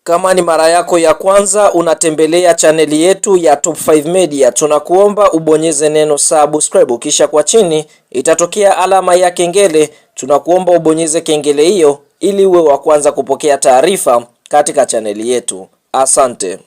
Kama ni mara yako ya kwanza unatembelea chaneli yetu ya Top 5 Media, tunakuomba ubonyeze neno subscribe, kisha kwa chini itatokea alama ya kengele. Tunakuomba ubonyeze kengele hiyo ili uwe wa kwanza kupokea taarifa katika chaneli yetu. Asante.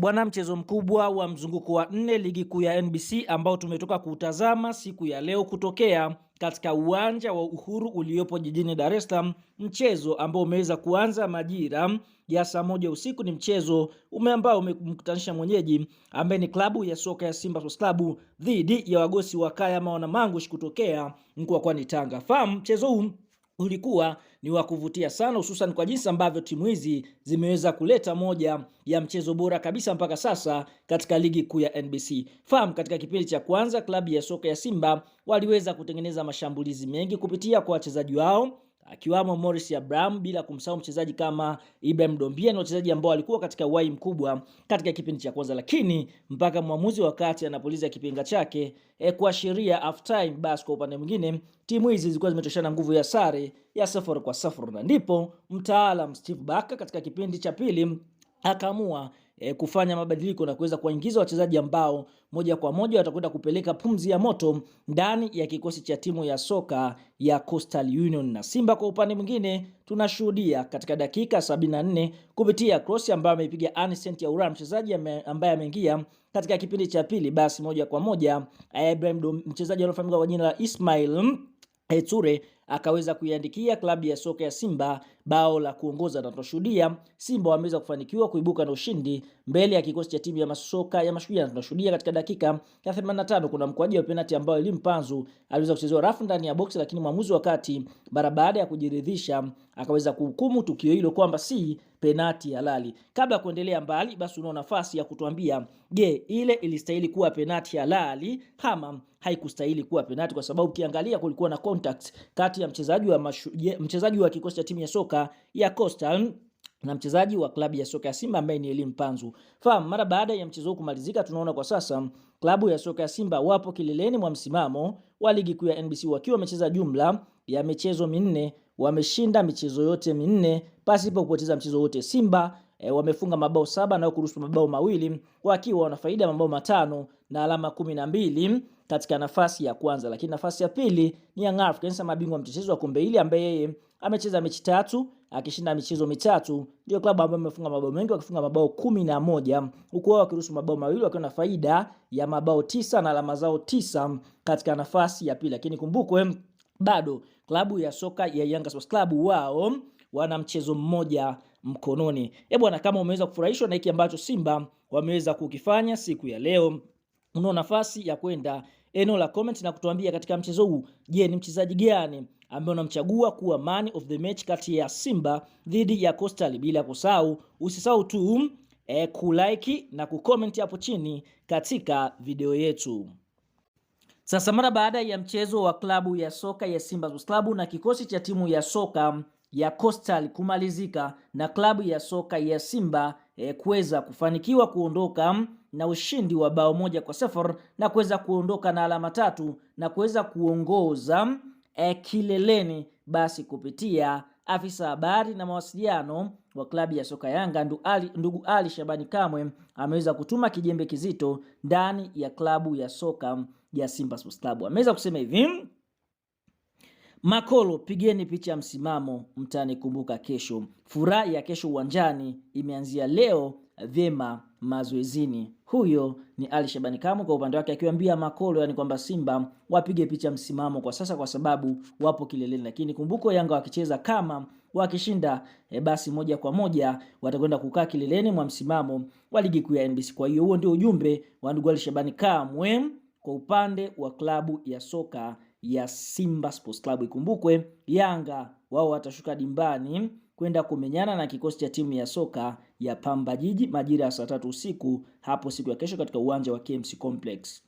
Bwana, mchezo mkubwa wa mzunguko wa 4 ligi kuu ya NBC ambao tumetoka kutazama siku ya leo kutokea katika uwanja wa Uhuru uliopo jijini Dar es Salaam, mchezo ambao umeweza kuanza majira ya saa 1 usiku. Ni mchezo ambao umemkutanisha mwenyeji ambaye ni klabu ya soka ya Simba Sports Club dhidi ya wagosi wa Kaya Maona Mangush kutokea mkoani Tanga. Fahamu mchezo huu ulikuwa ni wa kuvutia sana, hususan kwa jinsi ambavyo timu hizi zimeweza kuleta moja ya mchezo bora kabisa mpaka sasa katika ligi kuu ya NBC. Fahamu katika kipindi cha kwanza klabu ya soka ya Simba waliweza kutengeneza mashambulizi mengi kupitia kwa wachezaji wao akiwamo Morris Abraham, bila kumsahau mchezaji kama Ibrahim Dombia, na wachezaji ambao walikuwa katika uhai mkubwa katika kipindi cha kwanza, lakini mpaka mwamuzi wakati anapuliza kipenga chake kuashiria half time, basi kwa upande mwingine timu hizi zilikuwa zimetoshana nguvu ya sare ya 0-0, na ndipo mtaalam Steve Barker katika kipindi cha pili akaamua kufanya mabadiliko na kuweza kuingiza wachezaji ambao moja kwa moja watakwenda kupeleka pumzi ya moto ndani ya kikosi cha timu ya soka ya Coastal Union. Na Simba kwa upande mwingine tunashuhudia katika dakika 74 kupitia cross ambayo ameipiga Anicent Yaura, mchezaji ambaye ameingia katika kipindi cha pili, basi moja kwa moja Ibrahim, mchezaji anayefahamika kwa jina la Ismail Ture, akaweza kuiandikia klabu ya soka ya Simba bao la kuongoza, na tunashuhudia Simba wameweza kufanikiwa kuibuka na ushindi mbele ya kikosi cha timu ya masoka ya Mashujaa. Tunashuhudia katika dakika ya 85 kuna mkwaju wa penalty ambao Elimpanzu aliweza kuchezewa rafu ndani ya box, lakini mwamuzi wakati baada ya kujiridhisha akaweza kuhukumu tukio hilo kwamba si penalty halali. Kabla ya kuendelea mbali, basi una nafasi ya kutuambia, je, ile ilistahili kuwa penalty halali kama haikustahili kuwa penalty? Kwa sababu ukiangalia kulikuwa na contact kati ya mchezaji wa kikosi cha timu ya soka ya Coastal na mchezaji wa klabu ya soka ya Simba ambaye ni Elimpanzu. Fahamu mara baada ya mchezo huu kumalizika, tunaona kwa sasa klabu ya soka ya Simba wapo kileleni mwa msimamo wa ligi kuu ya NBC wakiwa wamecheza jumla ya michezo 4, wameshinda michezo yote 4 pasipo kupoteza mchezo wote. Simba wamefunga mabao 7 na kuruhusu mabao 2 wakiwa wana faida mabao 5 na alama 12 katika nafasi ya kwanza, lakini nafasi ya pili ni Young Africans, mabingwa mchezo wa kombe hili, ambaye yeye amecheza mechi 3 akishinda michezo 3. Ndio klabu ambayo imefunga mabao mengi wakifunga mabao 11, huku wao wakiruhusu mabao 2 wakiwa na faida ya mabao 9 na alama zao 9 katika nafasi ya pili. Lakini kumbukwe bado klabu ya soka ya Yanga Sports Club wao wana mchezo mmoja mkononi. Bwana, kama umeweza kufurahishwa na hiki ambacho Simba wameweza kukifanya siku ya leo, una nafasi ya kwenda eneo la comment na kutuambia katika mchezo huu, je, ni mchezaji gani ambaye unamchagua kuwa man of the match kati ya Simba dhidi ya Coastal? Bila kusahau, usisahau tu kulike na kucomment hapo chini katika video yetu. Sasa mara baada ya mchezo wa klabu ya soka ya Simba Sports Club na kikosi cha timu ya soka ya Coastal kumalizika na klabu ya soka ya Simba kuweza kufanikiwa kuondoka na ushindi wa bao 1-0 na kuweza kuondoka na alama 3 na kuweza kuongoza kileleni, basi kupitia afisa habari na mawasiliano wa klabu ya soka Yanga ndugu Ali Shabani Kamwe ameweza kutuma kijembe kizito ndani ya klabu ya soka ya Simba Sports Club. Ameweza kusema hivi: Makolo, pigeni picha ya msimamo, mtanikumbuka kesho. Furaha ya kesho uwanjani imeanzia leo vyema mazoezini. Huyo ni Ali Shabani Kamwe kwa upande wake akiwaambia Makolo, yani kwamba Simba wapige picha msimamo kwa sasa kwa sababu wapo kileleni, lakini kumbuko Yanga wakicheza kama wakishinda basi moja kwa moja watakwenda kukaa kileleni mwa msimamo wa ligi kuu ya NBC. Kwa hiyo huo ndio ujumbe wa ndugu Ali Shabani Kamwe kwa upande wa klabu ya soka ya Simba Sports Club. Ikumbukwe Yanga wao watashuka dimbani kwenda kumenyana na kikosi cha timu ya soka ya Pamba Jiji majira ya saa 3 usiku hapo siku ya kesho katika uwanja wa KMC Complex.